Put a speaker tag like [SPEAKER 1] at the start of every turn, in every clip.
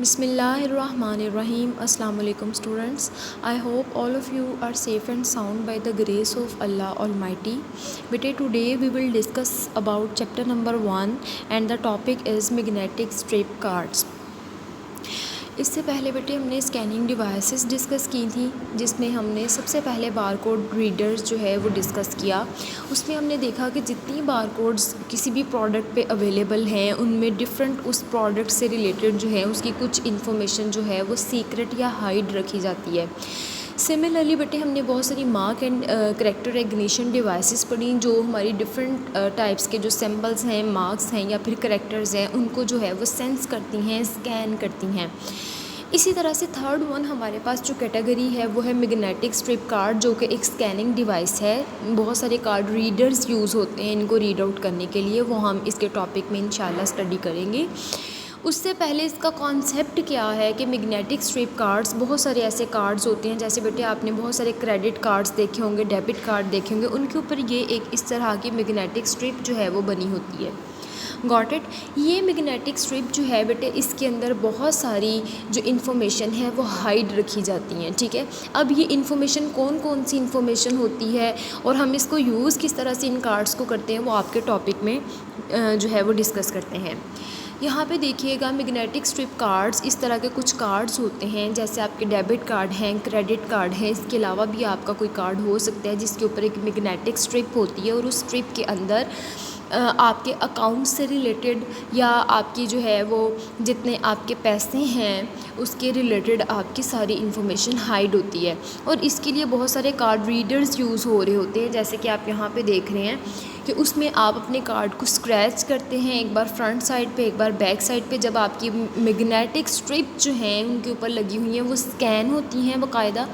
[SPEAKER 1] Bismillahirrahmanirrahim. Assalamu alaikum students. I hope all of you are safe and sound by the grace of Allah Almighty. But today we will discuss about chapter number 1 and the topic is magnetic strip cards. इससे पहले बेटे हमने scanning devices discuss की थी, जिसमें हमने सबसे पहले बारकोड रीडर्स जो है वो डिस्कस किया। उसमें हमने देखा कि जितनी बारकोड्स किसी भी प्रोडक्ट पे अवेलेबल हैं उनमें डिफरेंट उस प्रोडक्ट से रिलेटेड जो है उसकी कुछ इन्फॉर्मेशन जो है वो सीक्रेट या हाइड रखी जाती है। सिमिलरली बेटे हमने बहुत सारी मार्क एंड करेक्टर रेगनीशन डिवाइसेस पढ़ी, जो हमारी डिफरेंट टाइप्स के जो सिंबल्स हैं, मार्क्स हैं या फिर करेक्टर्स हैं, उनको जो है वो सेंस करती हैं, स्कैन करती हैं। इसी तरह से थर्ड वन हमारे पास जो कैटेगरी है वो है मैग्नेटिक स्ट्रिप कार्ड, जो कि एक स्कैनिंग डिवाइस है। बहुत सारे कार्ड रीडर्स यूज़ होते हैं इनको रीड आउट करने के लिए, वो हम इसके टॉपिक में इंशाल्लाह स्टडी करेंगे। उससे पहले इसका कॉन्सेप्ट क्या है कि मैग्नेटिक स्ट्रिप कार्ड्स, बहुत सारे ऐसे कार्ड्स होते हैं, जैसे बेटे आपने बहुत सारे क्रेडिट कार्ड्स देखे होंगे, डेबिट कार्ड देखे होंगे, उनके ऊपर ये एक इस तरह की मैग्नेटिक स्ट्रिप जो है वो बनी होती है। Got it. ये मैग्नेटिक स्ट्रिप जो है बेटे इसके अंदर बहुत सारी जो इन्फॉर्मेशन है वो हाइड रखी जाती हैं, ठीक है। अब ये इन्फॉर्मेशन कौन कौन सी इन्फॉर्मेशन होती है और हम इसको यूज़ किस तरह से इन कार्ड्स को करते हैं वो आपके टॉपिक में जो है वो डिस्कस करते हैं। यहाँ पे देखिएगा मैग्नेटिक स्ट्रिप कार्ड्स, इस तरह के कुछ कार्ड्स होते हैं, जैसे आपके डेबिट कार्ड हैं, क्रेडिट कार्ड हैं। इसके अलावा भी आपका कोई कार्ड हो सकता है जिसके ऊपर एक मैग्नेटिक स्ट्रिप होती है और उस स्ट्रिप के अंदर आपके अकाउंट से रिलेटेड या आपकी जो है वो जितने आपके पैसे हैं उसके रिलेटेड आपकी सारी इन्फॉर्मेशन हाइड होती है। और इसके लिए बहुत सारे कार्ड रीडर्स यूज़ हो रहे होते हैं, जैसे कि आप यहाँ पे देख रहे हैं कि उसमें आप अपने कार्ड को स्क्रैच करते हैं, एक बार फ्रंट साइड पे, एक बार बैक साइड पे। जब आपकी मैग्नेटिक स्ट्रिप जो हैं उनके ऊपर लगी हुई हैं वो स्कैन होती हैं बाकायदा,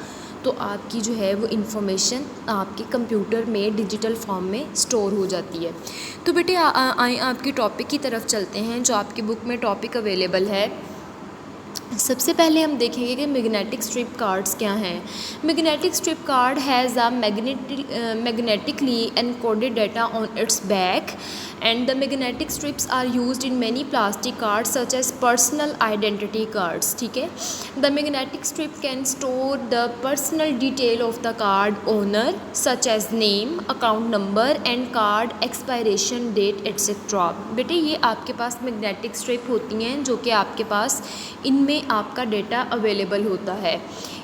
[SPEAKER 1] तो आपकी जो है वो इन्फॉर्मेशन आपके कंप्यूटर में डिजिटल फॉर्म में स्टोर हो जाती है। तो बेटे आए आपकी टॉपिक की तरफ चलते हैं, जो आपकी बुक में टॉपिक अवेलेबल है। सबसे पहले हम देखेंगे कि मैग्नेटिक स्ट्रिप कार्ड्स क्या हैं। Magnetic strip card has a magnetically encoded data on it's back and the magnetic strips are used in many plastic cards such as personal identity cards, ठीक है। The magnetic strip can store the personal detail of the card owner such as name, account number and card expiration date etc. बेटे ये आपके पास magnetic strip होती हैं जो कि आपके पास इनमें आपका डेटा अवेलेबल होता है।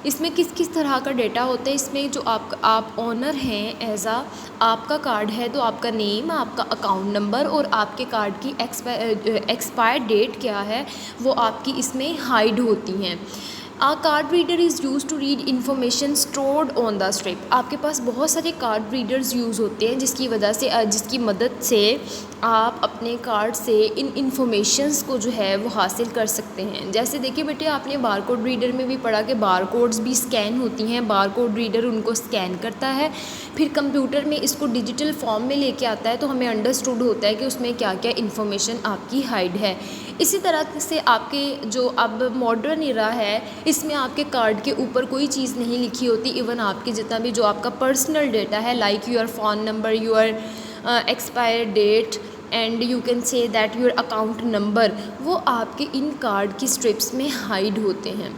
[SPEAKER 1] इसमें किस किस तरह का डेटा होता है, इसमें जो आप ऑनर हैं एज आ आपका कार्ड है तो आपका नेम, आपका अकाउंट नंबर और आपके कार्ड की एक्सपायर डेट क्या है वो आपकी इसमें हाइड होती हैं। A card reader is used to read information stored on the strip. आपके पास बहुत सारे कार्ड रीडर्स यूज़ होते हैं जिसकी वजह से जिसकी मदद से आप अपने कार्ड से इन इन्फॉर्मेशंस को जो है वो हासिल कर सकते हैं। जैसे देखिए बेटे आपने बारकोड रीडर में भी पढ़ा कि बारकोड्स भी स्कैन होती हैं, बारकोड रीडर उनको स्कैन करता है, फिर कंप्यूटर में इसको डिजिटल फॉर्म में लेके आता है, तो हमें अंडरस्टूड होता है कि उसमें क्या क्या इन्फॉर्मेशन आपकी हाइड है। इसी तरह से आपके जो अब मॉडर्न इरा है इसमें आपके कार्ड के ऊपर कोई चीज़ नहीं लिखी होती, इवन आपके जितना भी जो आपका पर्सनल डेटा है like your phone number, your expire date and you can say that your account number, वो आपके इन कार्ड की स्ट्रिप्स में हाइड होते हैं।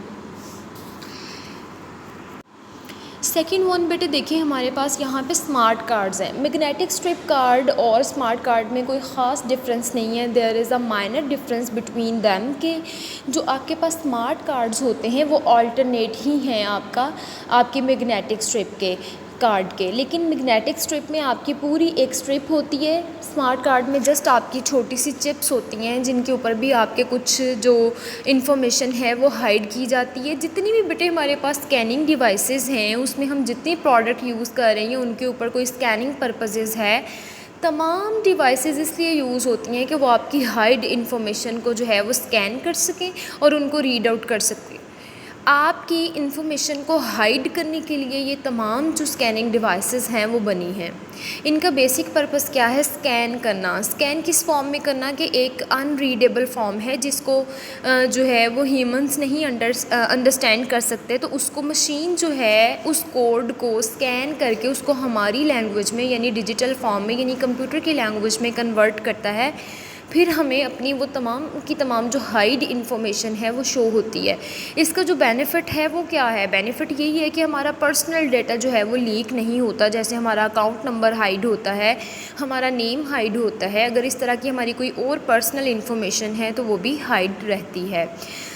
[SPEAKER 1] सेकेंड वन बेटे देखिए हमारे पास यहाँ पे स्मार्ट कार्ड्स हैं। मैग्नेटिक स्ट्रिप कार्ड और स्मार्ट कार्ड में कोई ख़ास डिफरेंस नहीं है, there is a minor difference between them के जो आपके पास स्मार्ट कार्ड्स होते हैं वो ऑल्टरनेट ही हैं आपकी मैग्नेटिक स्ट्रिप के कार्ड के, लेकिन मैग्नेटिक स्ट्रिप में आपकी पूरी एक स्ट्रिप होती है, स्मार्ट कार्ड में जस्ट आपकी छोटी सी चिप्स होती हैं जिनके ऊपर भी आपके कुछ जो इन्फॉर्मेशन है वो हाइड की जाती है। जितनी भी बेटे हमारे पास स्कैनिंग डिवाइसेस हैं उसमें हम जितने प्रोडक्ट यूज़ कर रहे हैं उनके ऊपर कोई स्कैनिंग पर्पसेस है, तमाम डिवाइसेस इसलिए यूज़ होती हैं कि वो आपकी हाइड इन्फॉर्मेशन को जो है वो स्कैन कर सकें और उनको रीड आउट कर सकें। आपकी इन्फॉर्मेशन को हाइड करने के लिए ये तमाम जो स्कैनिंग डिवाइसेस हैं वो बनी हैं। इनका बेसिक पर्पस क्या है, स्कैन करना। स्कैन किस फॉर्म में करना कि एक अनरीडेबल फॉर्म है जिसको जो है वो ह्यूमंस नहीं अंडरस्टैंड कर सकते, तो उसको मशीन जो है उस कोड को स्कैन करके उसको हमारी लैंग्वेज में यानी डिजिटल फॉर्म में यानी कंप्यूटर की लैंग्वेज में कन्वर्ट करता है। फिर हमें अपनी वो तमाम की तमाम जो हाइड इन्फॉर्मेशन है वो शो होती है। इसका जो बेनिफ़िट है वो क्या है? बेनिफ़िट यही है कि हमारा पर्सनल डेटा जो है वो लीक नहीं होता। जैसे हमारा अकाउंट नंबर हाइड होता है, हमारा नेम हाइड होता है, अगर इस तरह की हमारी कोई और पर्सनल इन्फॉर्मेशन है तो वो भी हाइड रहती है।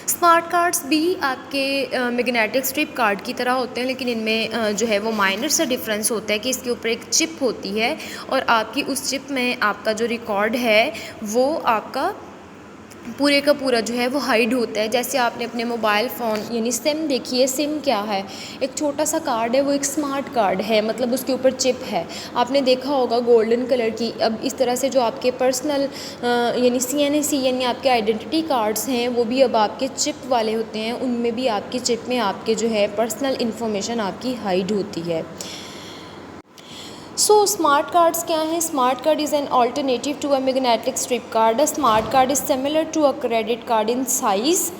[SPEAKER 1] स्मार्ट कार्ड्स भी आपके मैग्नेटिक स्ट्रिप कार्ड की तरह होते हैं, लेकिन इनमें जो है वो माइनर सा डिफरेंस होता है कि इसके ऊपर एक चिप होती है और आपकी उस चिप में आपका जो रिकॉर्ड है वो आपका पूरे का पूरा जो है वो हाइड होता है। जैसे आपने अपने मोबाइल फ़ोन यानी सिम देखी है। सिम क्या है? एक छोटा सा कार्ड है, वो एक स्मार्ट कार्ड है, मतलब उसके ऊपर चिप है। आपने देखा होगा गोल्डन कलर की। अब इस तरह से जो आपके पर्सनल यानी CNC यानी आपके आइडेंटिटी कार्ड्स हैं वो भी अब आपके चिप वाले होते हैं। उनमें भी आपकी चिप में आपके जो है पर्सनल इन्फॉर्मेशन आपकी हाइड होती है। सो स्मार्ट कार्ड्स क्या हैं? Smart card is an alternative to a magnetic strip card. A smart card is similar to a credit card in size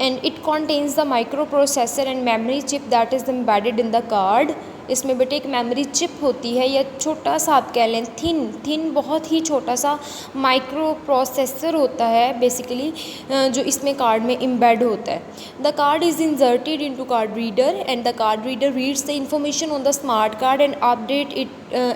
[SPEAKER 1] and it contains the microprocessor and memory chip that is embedded in the card। इसमें बेटे एक memory chip होती है या छोटा सा आप कह लें थिन बहुत ही छोटा सा माइक्रो प्रोसेसर होता है बेसिकली, जो इसमें कार्ड में एम्बेड होता है। The card is inserted into card reader and the card reader reads the information on the smart card and update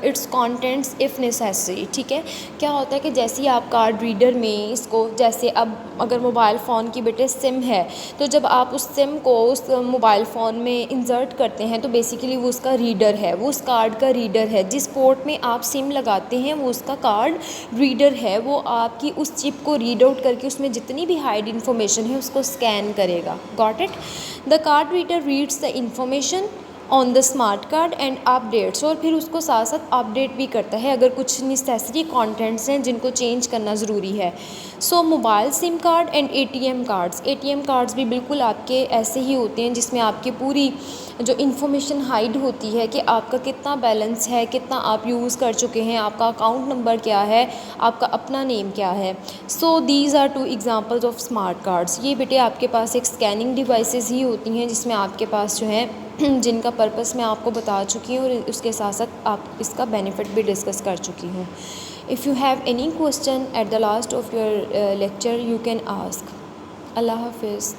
[SPEAKER 1] it's contents if necessary. ठीक है, क्या होता है कि जैसे ही आप कार्ड रीडर में इसको, जैसे अब अगर मोबाइल फ़ोन की बेटे सिम है तो जब आप उस सिम को उस मोबाइल फ़ोन में इंसर्ट करते हैं तो बेसिकली वो उसका रीडर है, वो उस कार्ड का रीडर है। जिस पोर्ट में आप सिम लगाते हैं वो उसका कार्ड रीडर है। वो आपकी उस चिप को रीड आउट करके उसमें जितनी भी हाइड इन्फॉर्मेशन है उसको स्कैन करेगा। Got it? The card reader reads the information on the smart card and updates, और फिर उसको साथ साथ अपडेट भी करता है अगर कुछ नेसेसरी कंटेंट्स हैं जिनको चेंज करना ज़रूरी है। So mobile SIM card and ATM cards भी बिल्कुल आपके ऐसे ही होते हैं जिसमें आपकी पूरी जो इन्फॉर्मेशन हाइड होती है कि आपका कितना बैलेंस है, कितना आप यूज़ कर चुके हैं, आपका अकाउंट नंबर क्या है, आपका अपना नेम क्या है। So these are 2 examples of smart cards. ये बेटे आपके पास एक स्कैनिंग डिवाइसेस ही होती हैं जिसमें आपके पास जो है जिनका पर्पस मैं आपको बता चुकी हूँ और उसके साथ साथ आप इसका बेनिफिट भी डिस्कस कर चुकी हूँ। If you have any question at the last of your lecture you can ask. अल्लाह हाफिज़।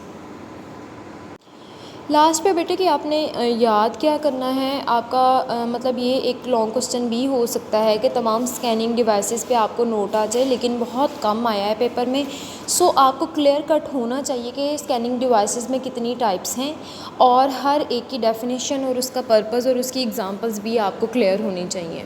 [SPEAKER 1] लास्ट पे बेटे कि आपने याद क्या करना है आपका मतलब ये एक लॉन्ग क्वेश्चन भी हो सकता है कि तमाम स्कैनिंग डिवाइसेस पे आपको नोट आ जाए, लेकिन बहुत कम आया है पेपर में। सो आपको क्लियर कट होना चाहिए कि स्कैनिंग डिवाइसेस में कितनी टाइप्स हैं और हर एक की डेफिनेशन और उसका पर्पस और उसकी एग्जांपल्स भी आपको क्लियर होनी चाहिए।